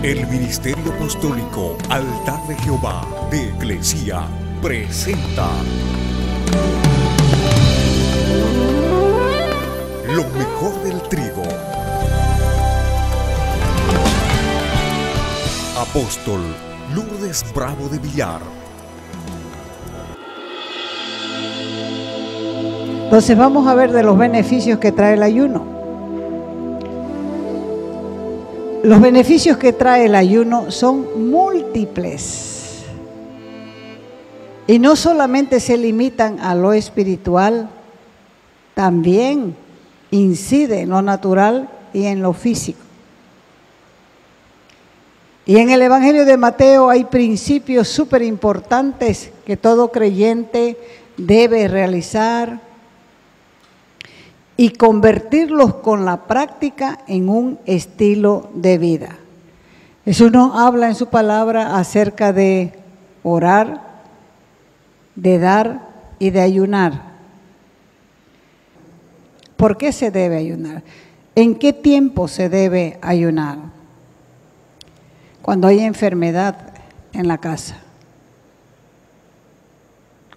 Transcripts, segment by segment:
El Ministerio Apostólico Altar de Jehová de Eclesia presenta lo mejor del trigo. Apóstol Lourdes Bravo de Villar. Entonces vamos a ver de los beneficios que trae el ayuno. Los beneficios que trae el ayuno son múltiples y no solamente se limitan a lo espiritual, también incide en lo natural y en lo físico. Y en el Evangelio de Mateo hay principios súper importantes que todo creyente debe realizar y convertirlos con la práctica en un estilo de vida. Jesús nos habla en su palabra acerca de orar, de dar y de ayunar. ¿Por qué se debe ayunar? ¿En qué tiempo se debe ayunar? Cuando hay enfermedad en la casa.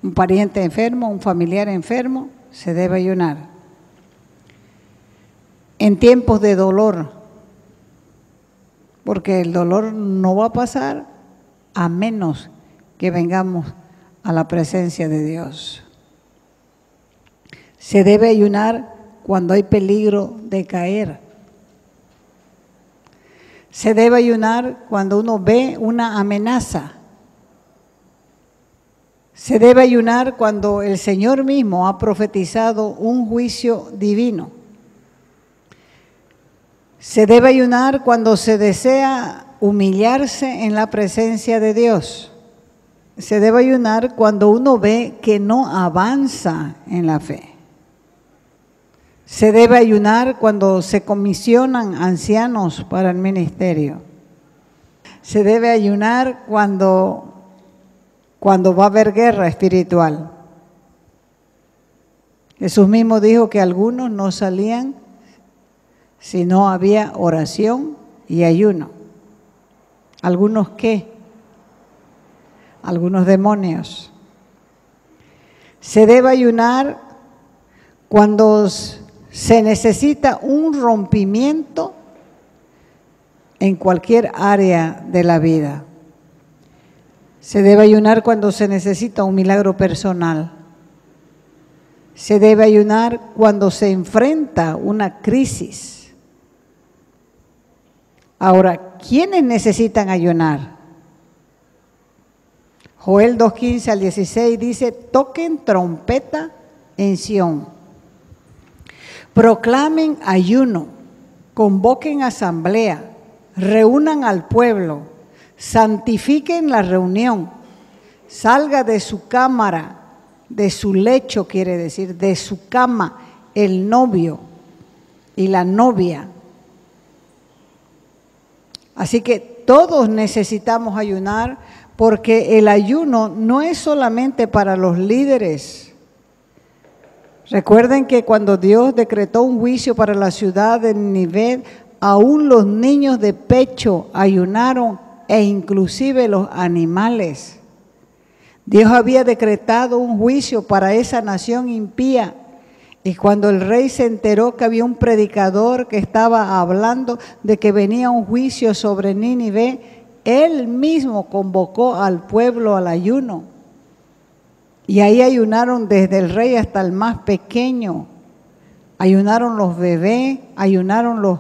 Un pariente enfermo, un familiar enfermo, se debe ayunar. En tiempos de dolor, porque el dolor no va a pasar a menos que vengamos a la presencia de Dios. Se debe ayunar cuando hay peligro de caer. Se debe ayunar cuando uno ve una amenaza. Se debe ayunar cuando el Señor mismo ha profetizado un juicio divino. Se debe ayunar cuando se desea humillarse en la presencia de Dios. Se debe ayunar cuando uno ve que no avanza en la fe. Se debe ayunar cuando se comisionan ancianos para el ministerio. Se debe ayunar cuando va a haber guerra espiritual. Jesús mismo dijo que algunos no salían si no había oración y ayuno. ¿Algunos qué? Algunos demonios. Se debe ayunar cuando se necesita un rompimiento en cualquier área de la vida. Se debe ayunar cuando se necesita un milagro personal. Se debe ayunar cuando se enfrenta una crisis. Ahora, ¿quiénes necesitan ayunar? Joel 2:15 al 16 dice: toquen trompeta en Sión, proclamen ayuno, convoquen asamblea, reúnan al pueblo, santifiquen la reunión, salga de su cámara, de su lecho, quiere decir, de su cama, el novio y la novia. Así que todos necesitamos ayunar, porque el ayuno no es solamente para los líderes. Recuerden que cuando Dios decretó un juicio para la ciudad de Nínive, aún los niños de pecho ayunaron e inclusive los animales. Dios había decretado un juicio para esa nación impía. Y cuando el rey se enteró que había un predicador que estaba hablando de que venía un juicio sobre Nínive, él mismo convocó al pueblo al ayuno. Y ahí ayunaron desde el rey hasta el más pequeño. Ayunaron los bebés, ayunaron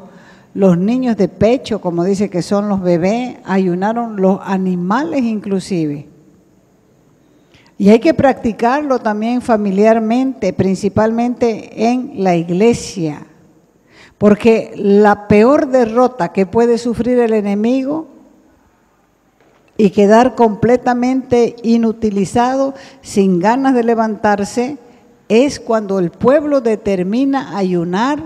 los niños de pecho, como dice que son los bebés, ayunaron los animales inclusive. Y hay que practicarlo también familiarmente, principalmente en la iglesia, porque la peor derrota que puede sufrir el enemigo y quedar completamente inutilizado, sin ganas de levantarse, es cuando el pueblo determina ayunar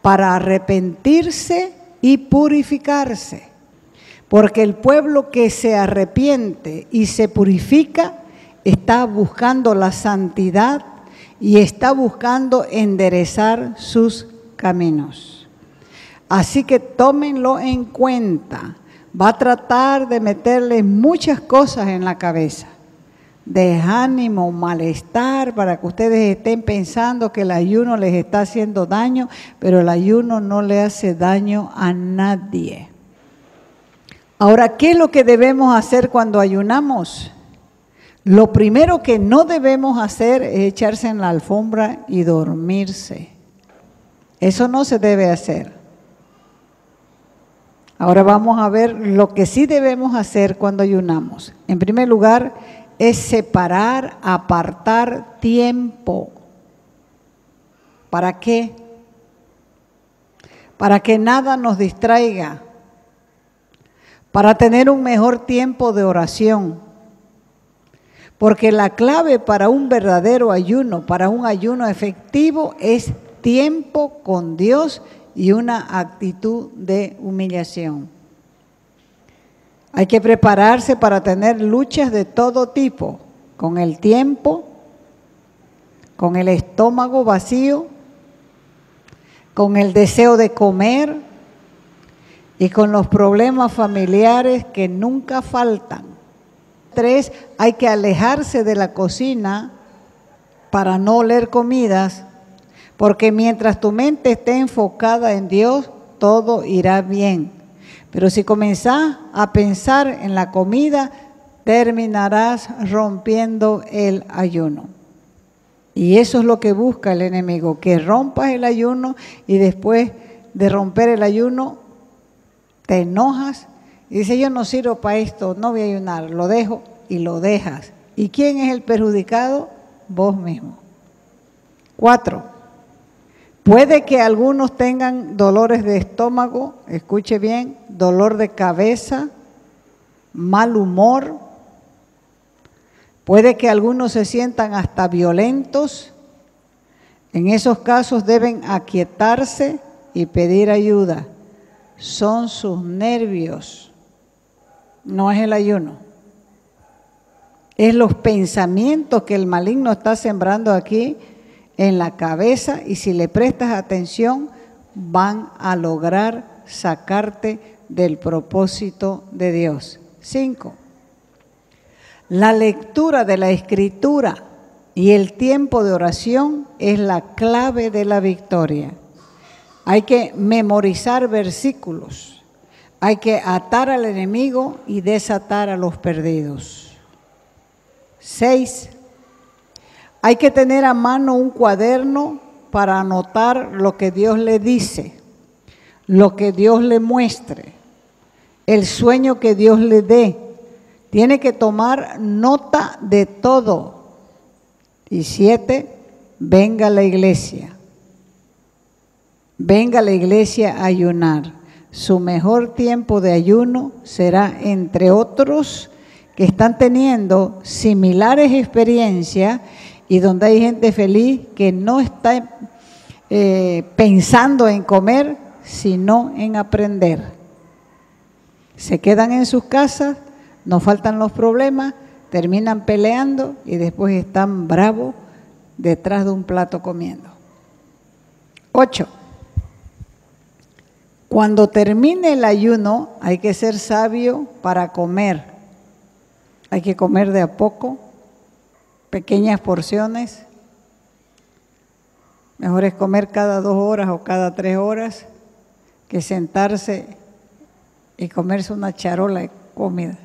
para arrepentirse y purificarse. Porque el pueblo que se arrepiente y se purifica está buscando la santidad y está buscando enderezar sus caminos. Así que tómenlo en cuenta, Va a tratar de meterle muchas cosas en la cabeza. Desánimo, malestar, para que ustedes estén pensando que el ayuno les está haciendo daño, pero el ayuno no le hace daño a nadie. Ahora, ¿qué es lo que debemos hacer cuando ayunamos? Lo primero que no debemos hacer es echarse en la alfombra y dormirse. Eso no se debe hacer. Ahora vamos a ver lo que sí debemos hacer cuando ayunamos. En primer lugar, es separar, apartar tiempo. ¿Para qué? Para que nada nos distraiga. Para tener un mejor tiempo de oración. Porque la clave para un verdadero ayuno, para un ayuno efectivo, es tiempo con Dios y una actitud de humillación. Hay que prepararse para tener luchas de todo tipo, con el tiempo, con el estómago vacío, con el deseo de comer y con los problemas familiares que nunca faltan. 3, hay que alejarse de la cocina para no oler comidas, porque mientras tu mente esté enfocada en Dios, todo irá bien. Pero si comenzás a pensar en la comida, terminarás rompiendo el ayuno. Y eso es lo que busca el enemigo, que rompas el ayuno y después de romper el ayuno, te enojas y dices, yo no sirvo para esto, no voy a ayunar, lo dejo y lo dejas. ¿Y quién es el perjudicado? Vos mismo. 4. Puede que algunos tengan dolores de estómago, escuche bien, dolor de cabeza, mal humor. Puede que algunos se sientan hasta violentos. En esos casos deben aquietarse y pedir ayuda. Son sus nervios, no es el ayuno. Es los pensamientos que el maligno está sembrando aquí en la cabeza, y si le prestas atención van a lograr sacarte del propósito de Dios. 5. La lectura de la Escritura y el tiempo de oración es la clave de la victoria. Hay que memorizar versículos, hay que atar al enemigo y desatar a los perdidos. 6. Hay que tener a mano un cuaderno para anotar lo que Dios le dice, lo que Dios le muestre, el sueño que Dios le dé. Tiene que tomar nota de todo. Y 7, venga a la iglesia. Venga a la iglesia a ayunar. Su mejor tiempo de ayuno será, entre otros, que están teniendo similares experiencias y donde hay gente feliz que no está pensando en comer, sino en aprender. Se quedan en sus casas, no faltan los problemas, terminan peleando y después están bravos detrás de un plato comiendo. 8. Cuando termine el ayuno hay que ser sabio para comer. Hay que comer de a poco, pequeñas porciones. Mejor es comer cada 2 horas o cada 3 horas que sentarse y comerse una charola de comida,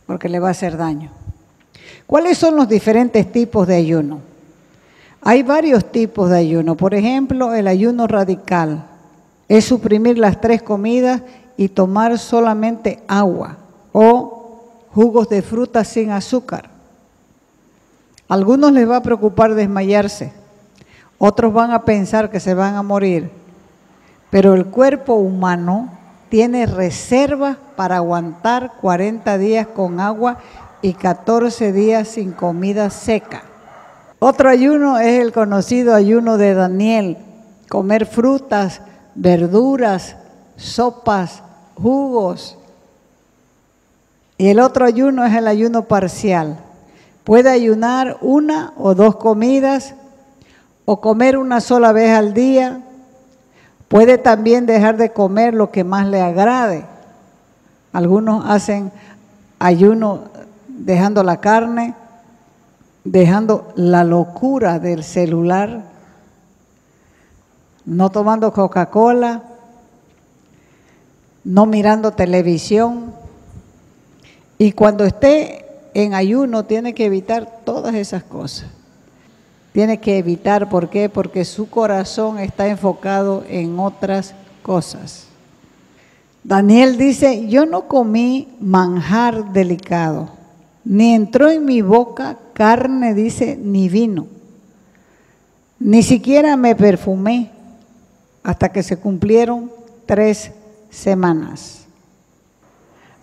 porque le va a hacer daño. ¿Cuáles son los diferentes tipos de ayuno? Hay varios tipos de ayuno. Por ejemplo, el ayuno radical es suprimir las 3 comidas y tomar solamente agua o jugos de fruta sin azúcar. A algunos les va a preocupar desmayarse, otros van a pensar que se van a morir, pero el cuerpo humano tiene reservas para aguantar 40 días con agua y 14 días sin comida seca. Otro ayuno es el conocido ayuno de Daniel, comer frutas, verduras, sopas, jugos. Y el otro ayuno es el ayuno parcial. Puede ayunar 1 o 2 comidas o comer una sola vez al día. Puede también dejar de comer lo que más le agrade. Algunos hacen ayuno dejando la carne, dejando la locura del celular, no tomando Coca-Cola, no mirando televisión. Y cuando esté en ayuno tiene que evitar todas esas cosas. Tiene que evitar, ¿por qué? Porque su corazón está enfocado en otras cosas. Daniel dice, yo no comí manjar delicado, ni entró en mi boca carne, dice, ni vino. Ni siquiera me perfumé hasta que se cumplieron 3 semanas.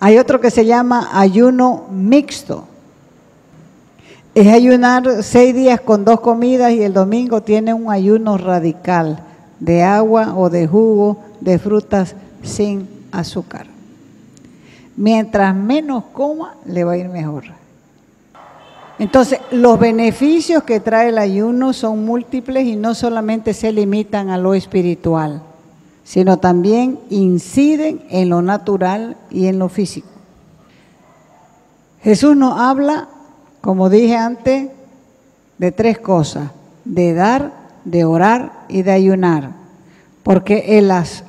Hay otro que se llama ayuno mixto. Es ayunar 6 días con 2 comidas y el domingo tiene un ayuno radical de agua o de jugo de frutas sin azúcar. Mientras menos coma, le va a ir mejor. Entonces, los beneficios que trae el ayuno son múltiples y no solamente se limitan a lo espiritual, sino también inciden en lo natural y en lo físico. Jesús nos habla, como dije antes, de 3 cosas: de dar, de orar y de ayunar, porque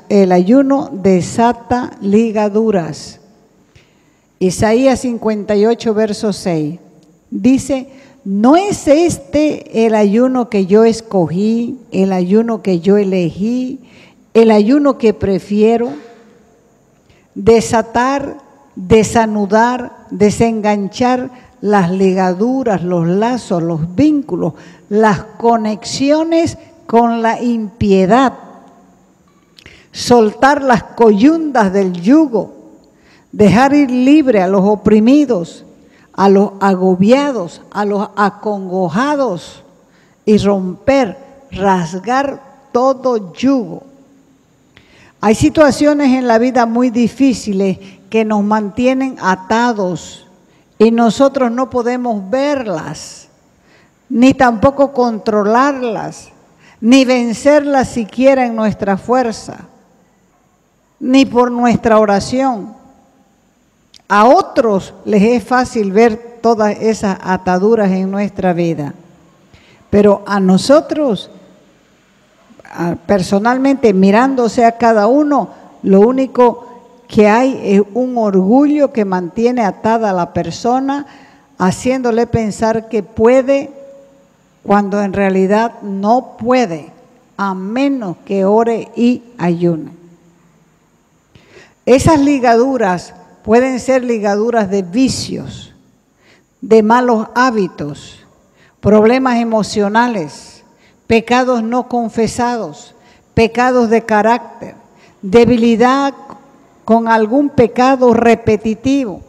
el ayuno desata ligaduras. Isaías 58, verso 6, dice, ¿no es este el ayuno que yo escogí, el ayuno que yo elegí, el ayuno que prefiero? Desatar, desanudar, desenganchar las ligaduras, los lazos, los vínculos, las conexiones con la impiedad, soltar las coyundas del yugo, dejar ir libre a los oprimidos, a los agobiados, a los acongojados y romper, rasgar todo yugo. Hay situaciones en la vida muy difíciles que nos mantienen atados y nosotros no podemos verlas, ni tampoco controlarlas, ni vencerlas siquiera en nuestra fuerza, ni por nuestra oración. A otros les es fácil ver todas esas ataduras en nuestra vida, pero a nosotros, personalmente, mirándose a cada uno, lo único que hay es un orgullo que mantiene atada a la persona, haciéndole pensar que puede, cuando en realidad no puede, a menos que ore y ayune. Esas ligaduras pueden ser ligaduras de vicios, de malos hábitos, problemas emocionales, pecados no confesados, pecados de carácter, debilidad con algún pecado repetitivo,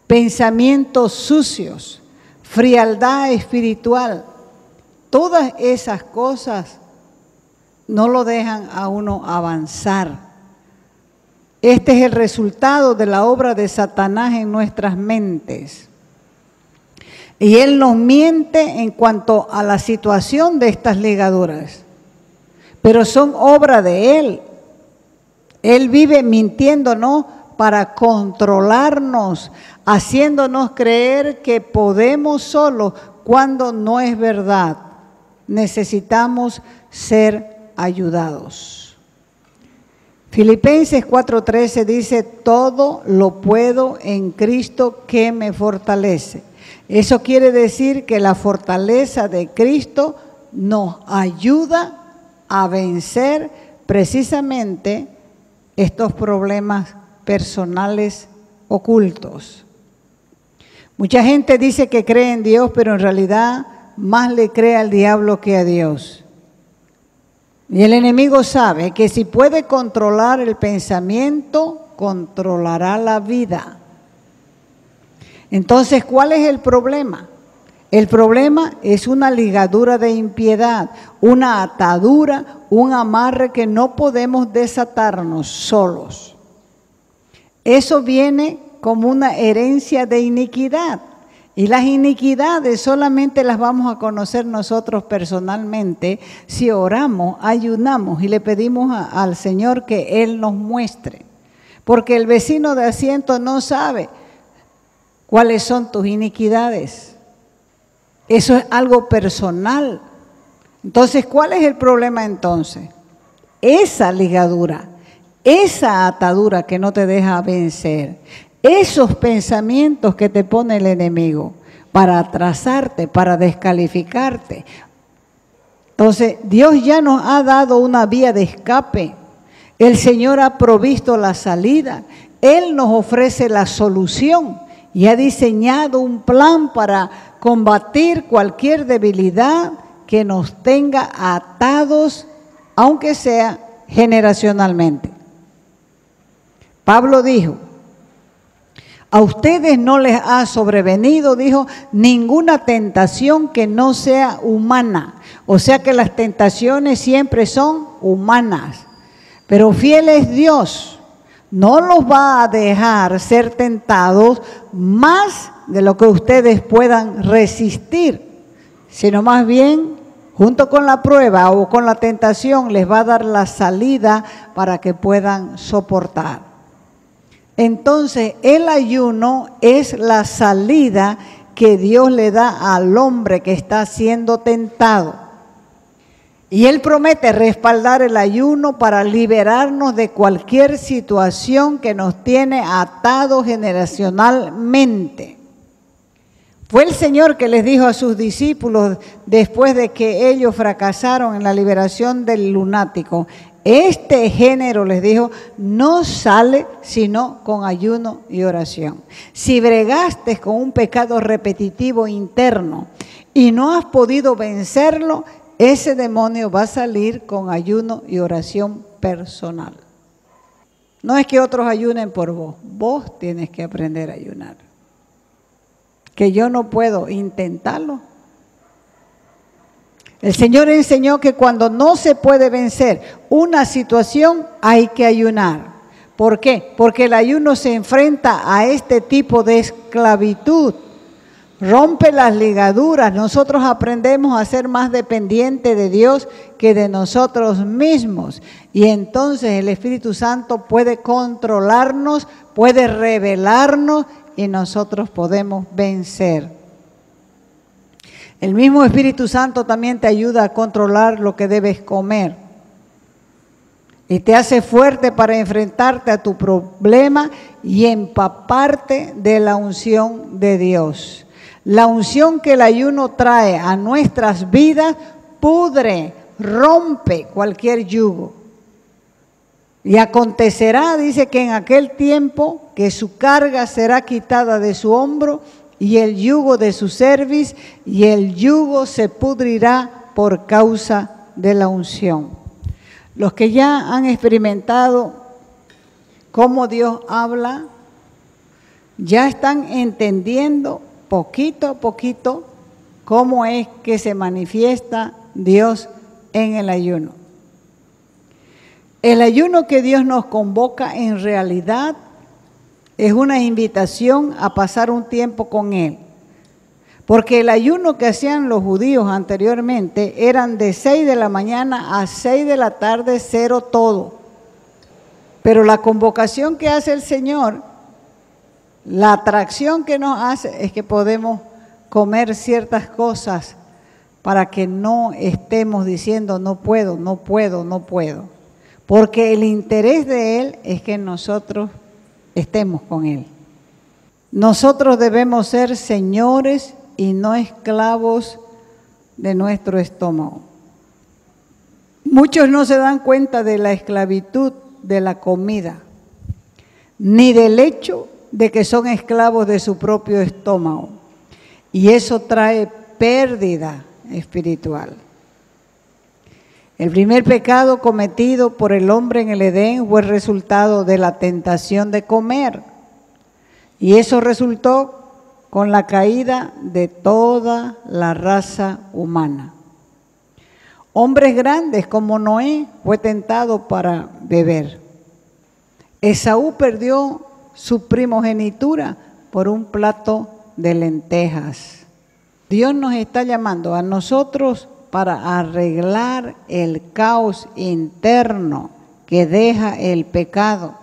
pensamientos sucios, frialdad espiritual. Todas esas cosas no lo dejan a uno avanzar. Este es el resultado de la obra de Satanás en nuestras mentes. Y él nos miente en cuanto a la situación de estas ligaduras, pero son obra de él. Él vive mintiéndonos para controlarnos, haciéndonos creer que podemos solos cuando no es verdad. Necesitamos ser ayudados. Filipenses 4:13 dice, todo lo puedo en Cristo que me fortalece. Eso quiere decir que la fortaleza de Cristo nos ayuda a vencer precisamente estos problemas personales ocultos. Mucha gente dice que cree en Dios, pero en realidad más le cree al diablo que a Dios. Y el enemigo sabe que si puede controlar el pensamiento, controlará la vida. Entonces, ¿cuál es el problema? El problema es una ligadura de impiedad, una atadura, un amarre que no podemos desatarnos solos. Eso viene como una herencia de iniquidad. Y las iniquidades solamente las vamos a conocer nosotros personalmente si oramos, ayunamos y le pedimos al Señor que Él nos muestre. porque el vecino de asiento no sabe cuáles son tus iniquidades. Eso es algo personal. Entonces, ¿cuál es el problema entonces? Esa ligadura, esa atadura que no te deja vencer, esos pensamientos que te pone el enemigo para atrasarte, para descalificarte. Entonces, Dios ya nos ha dado una vía de escape. El Señor ha provisto la salida. Él nos ofrece la solución y ha diseñado un plan para combatir cualquier debilidad que nos tenga atados, aunque sea generacionalmente. Pablo dijo, a ustedes no les ha sobrevenido, dijo, ninguna tentación que no sea humana. O sea que las tentaciones siempre son humanas. Pero fiel es Dios, no los va a dejar ser tentados más de lo que ustedes puedan resistir, sino más bien, junto con la prueba o con la tentación, les va a dar la salida para que puedan soportar. Entonces, el ayuno es la salida que Dios le da al hombre que está siendo tentado. Y Él promete respaldar el ayuno para liberarnos de cualquier situación que nos tiene atados generacionalmente. Fue el Señor que les dijo a sus discípulos después de que ellos fracasaron en la liberación del lunático. Este género, les dijo, no sale sino con ayuno y oración. Si bregaste con un pecado repetitivo interno y no has podido vencerlo, ese demonio va a salir con ayuno y oración personal. No es que otros ayunen por vos, vos tienes que aprender a ayunar. Que yo no puedo intentarlo. El Señor enseñó que cuando no se puede vencer una situación hay que ayunar. ¿Por qué? Porque el ayuno se enfrenta a este tipo de esclavitud. Rompe las ligaduras. Nosotros aprendemos a ser más dependientes de Dios que de nosotros mismos. Y entonces el Espíritu Santo puede controlarnos, puede revelarnos y nosotros podemos vencer. El mismo Espíritu Santo también te ayuda a controlar lo que debes comer. Y te hace fuerte para enfrentarte a tu problema y empaparte de la unción de Dios. La unción que el ayuno trae a nuestras vidas pudre, rompe cualquier yugo. Y acontecerá, dice, que en aquel tiempo que su carga será quitada de su hombro y el yugo de su cerviz, y el yugo se pudrirá por causa de la unción. Los que ya han experimentado cómo Dios habla, ya están entendiendo poquito a poquito cómo es que se manifiesta Dios en el ayuno. El ayuno que Dios nos convoca en realidad es una invitación a pasar un tiempo con Él. Porque el ayuno que hacían los judíos anteriormente eran de 6 de la mañana a 6 de la tarde, cero todo. Pero la convocación que hace el Señor, la atracción que nos hace es que podemos comer ciertas cosas para que no estemos diciendo no puedo, no puedo, no puedo. Porque el interés de Él es que nosotros estemos con Él. Nosotros debemos ser señores y no esclavos de nuestro estómago. Muchos no se dan cuenta de la esclavitud de la comida, ni del hecho de que son esclavos de su propio estómago. Y eso trae pérdida espiritual. El primer pecado cometido por el hombre en el Edén fue el resultado de la tentación de comer. Y eso resultó con la caída de toda la raza humana. Hombres grandes como Noé fue tentado para beber. Esaú perdió su primogenitura por un plato de lentejas. Dios nos está llamando a nosotros para arreglar el caos interno que deja el pecado.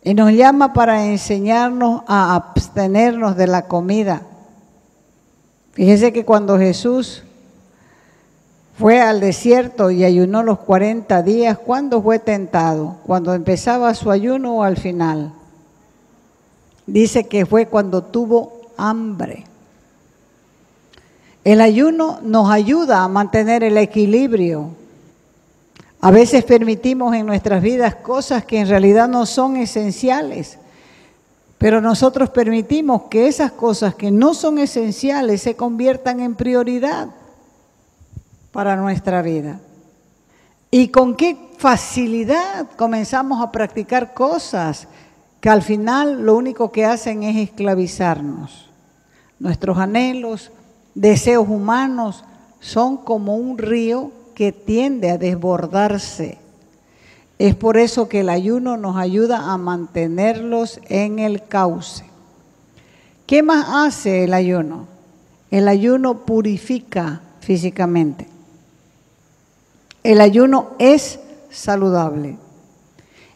Y nos llama para enseñarnos a abstenernos de la comida. Fíjese que cuando Jesús fue al desierto y ayunó los 40 días, ¿cuándo fue tentado? ¿Cuando empezaba su ayuno o al final? Dice que fue cuando tuvo hambre. El ayuno nos ayuda a mantener el equilibrio. A veces permitimos en nuestras vidas cosas que en realidad no son esenciales, pero nosotros permitimos que esas cosas que no son esenciales se conviertan en prioridad para nuestra vida. Y con qué facilidad comenzamos a practicar cosas que al final lo único que hacen es esclavizarnos. Nuestros anhelos, deseos humanos son como un río que tiende a desbordarse. Es por eso que el ayuno nos ayuda a mantenerlos en el cauce. ¿Qué más hace el ayuno? El ayuno purifica físicamente. El ayuno es saludable.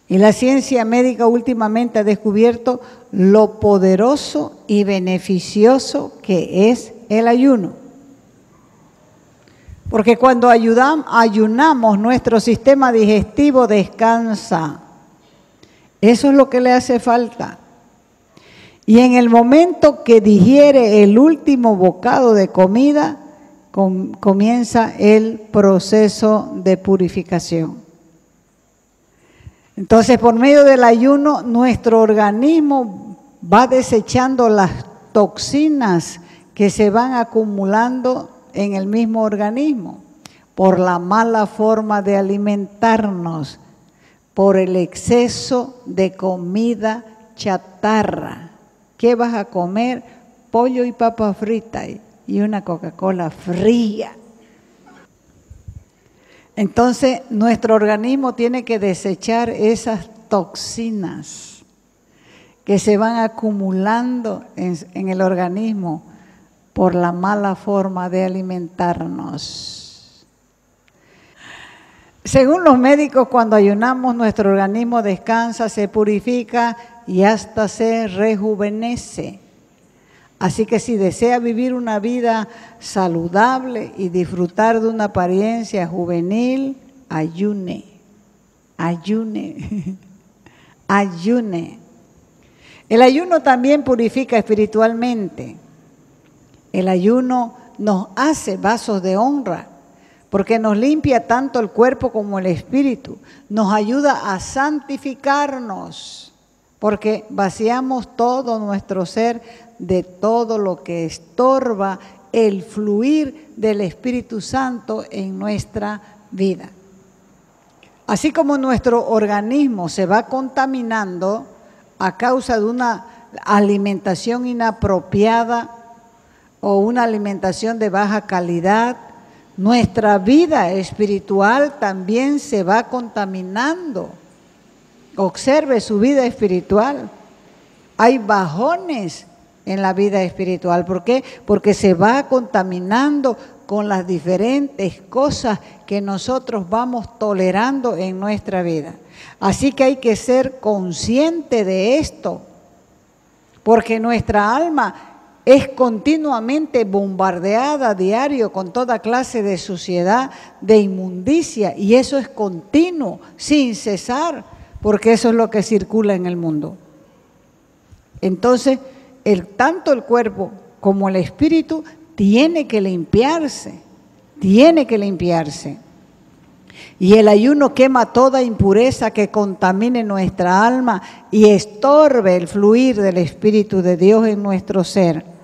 Y la ciencia médica últimamente ha descubierto lo poderoso y beneficioso que es el ayuno. Porque cuando ayunamos, nuestro sistema digestivo descansa. Eso es lo que le hace falta. Y en el momento que digiere el último bocado de comida, comienza el proceso de purificación. Entonces, por medio del ayuno, nuestro organismo va desechando las toxinas que se van acumulando en el mismo organismo, por la mala forma de alimentarnos, por el exceso de comida chatarra. ¿Qué vas a comer? Pollo y papa frita y una Coca-Cola fría. Entonces, nuestro organismo tiene que desechar esas toxinas que se van acumulando en el organismo por la mala forma de alimentarnos. Según los médicos, cuando ayunamos, nuestro organismo descansa, se purifica y hasta se rejuvenece. Así que si desea vivir una vida saludable y disfrutar de una apariencia juvenil, ayune, ayune, ayune. El ayuno también purifica espiritualmente. El ayuno nos hace vasos de honra, porque nos limpia tanto el cuerpo como el espíritu. Nos ayuda a santificarnos, porque vaciamos todo nuestro ser de todo lo que estorba el fluir del Espíritu Santo en nuestra vida. Así como nuestro organismo se va contaminando a causa de una alimentación inapropiada o una alimentación de baja calidad, nuestra vida espiritual también se va contaminando. Observe su vida espiritual. Hay bajones en la vida espiritual. ¿Por qué? Porque se va contaminando con las diferentes cosas que nosotros vamos tolerando en nuestra vida. Así que hay que ser consciente de esto, porque nuestra alma es continuamente bombardeada a diario con toda clase de suciedad, de inmundicia, y eso es continuo, sin cesar, porque eso es lo que circula en el mundo. Entonces, tanto el cuerpo como el espíritu tiene que limpiarse, tiene que limpiarse. Y el ayuno quema toda impureza que contamine nuestra alma y estorbe el fluir del Espíritu de Dios en nuestro ser.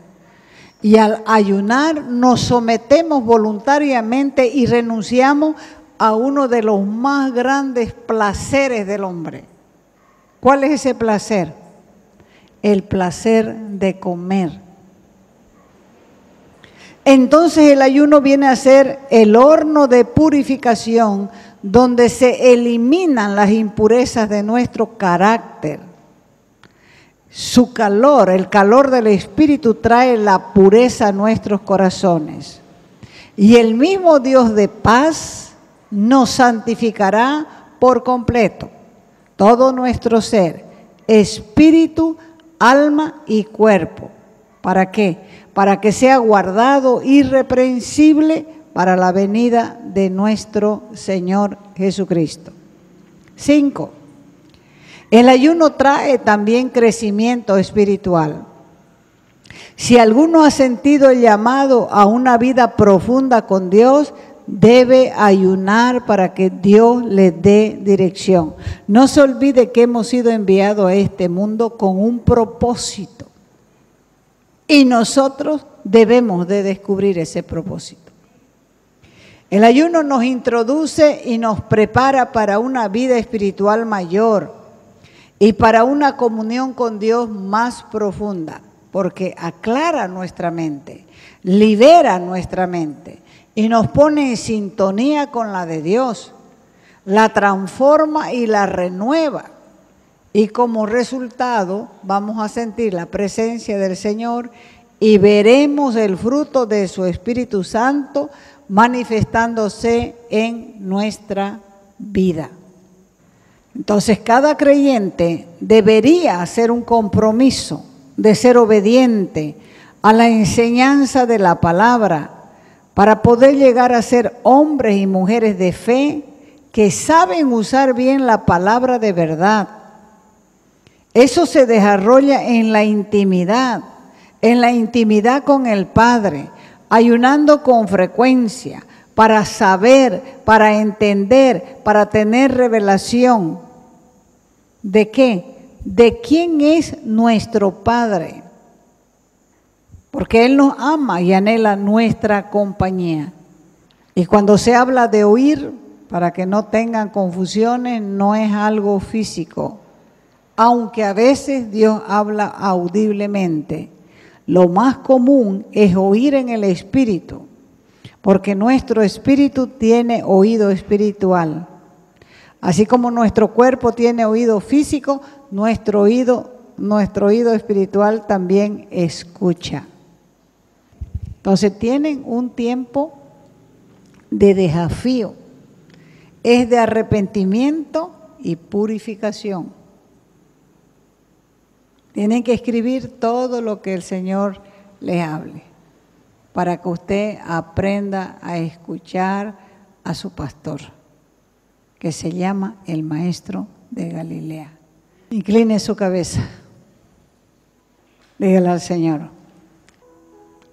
Y al ayunar nos sometemos voluntariamente y renunciamos a uno de los más grandes placeres del hombre. ¿Cuál es ese placer? El placer de comer. Entonces el ayuno viene a ser el horno de purificación donde se eliminan las impurezas de nuestro carácter. Su calor, el calor del Espíritu, trae la pureza a nuestros corazones. Y el mismo Dios de paz nos santificará por completo todo nuestro ser, espíritu, alma y cuerpo. ¿Para qué? Para que sea guardado irreprensible para la venida de nuestro Señor Jesucristo. 5. El ayuno trae también crecimiento espiritual. Si alguno ha sentido el llamado a una vida profunda con Dios, debe ayunar para que Dios le dé dirección. No se olvide que hemos sido enviados a este mundo con un propósito. Y nosotros debemos de descubrir ese propósito. El ayuno nos introduce y nos prepara para una vida espiritual mayor y para una comunión con Dios más profunda, porque aclara nuestra mente, libera nuestra mente y nos pone en sintonía con la de Dios, la transforma y la renueva. Y como resultado vamos a sentir la presencia del Señor y veremos el fruto de su Espíritu Santo manifestándose en nuestra vida. Entonces cada creyente debería hacer un compromiso de ser obediente a la enseñanza de la palabra para poder llegar a ser hombres y mujeres de fe que saben usar bien la palabra de verdad. Eso se desarrolla en la intimidad con el Padre, ayunando con frecuencia para saber, para entender, para tener revelación. ¿De qué? De quién es nuestro Padre. Porque Él nos ama y anhela nuestra compañía. Y cuando se habla de oír, para que no tengan confusiones, no es algo físico. Aunque a veces Dios habla audiblemente, lo más común es oír en el espíritu, porque nuestro espíritu tiene oído espiritual. Así como nuestro cuerpo tiene oído físico, nuestro oído espiritual también escucha. Entonces tienen un tiempo de desafío, es de arrepentimiento y purificación. Tienen que escribir todo lo que el Señor les hable, para que usted aprenda a escuchar a su pastor, que se llama el Maestro de Galilea. Incline su cabeza. Dígale al Señor: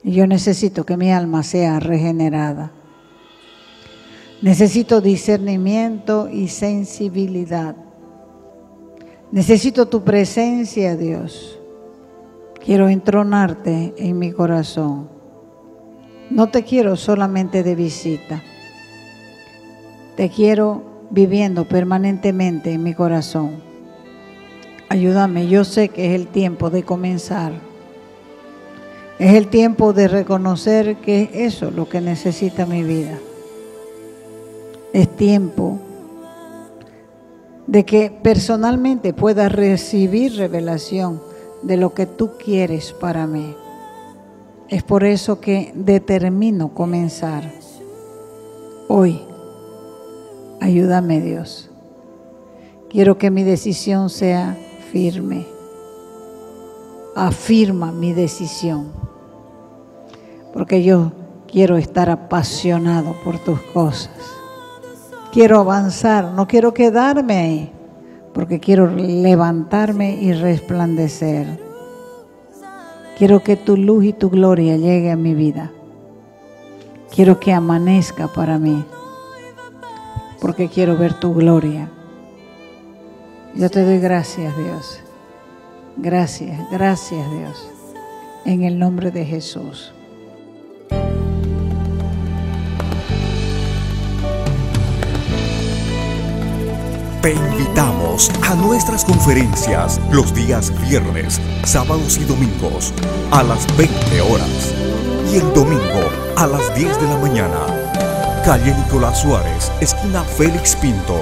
yo necesito que mi alma sea regenerada. Necesito discernimiento y sensibilidad. Necesito tu presencia, Dios. Quiero entronarte en mi corazón. No te quiero solamente de visita. Te quiero viviendo permanentemente en mi corazón. Ayúdame, yo sé que es el tiempo de comenzar. Es el tiempo de reconocer que es eso lo que necesita mi vida. Es tiempo de que personalmente pueda recibir revelación de lo que tú quieres para mí. Es por eso que determino comenzar hoy. Ayúdame, Dios. Quiero que mi decisión sea firme. Afirma mi decisión, porque yo quiero estar apasionado por tus cosas. Quiero avanzar, no quiero quedarme ahí, porque quiero levantarme y resplandecer. Quiero que tu luz y tu gloria llegue a mi vida. Quiero que amanezca para mí, porque quiero ver tu gloria. Yo te doy gracias, Dios. Gracias, gracias, Dios. En el nombre de Jesús. Te invitamos a nuestras conferencias los días viernes, sábados y domingos a las 20 horas y el domingo a las 10 de la mañana. Calle Nicolás Suárez, esquina Félix Pinto.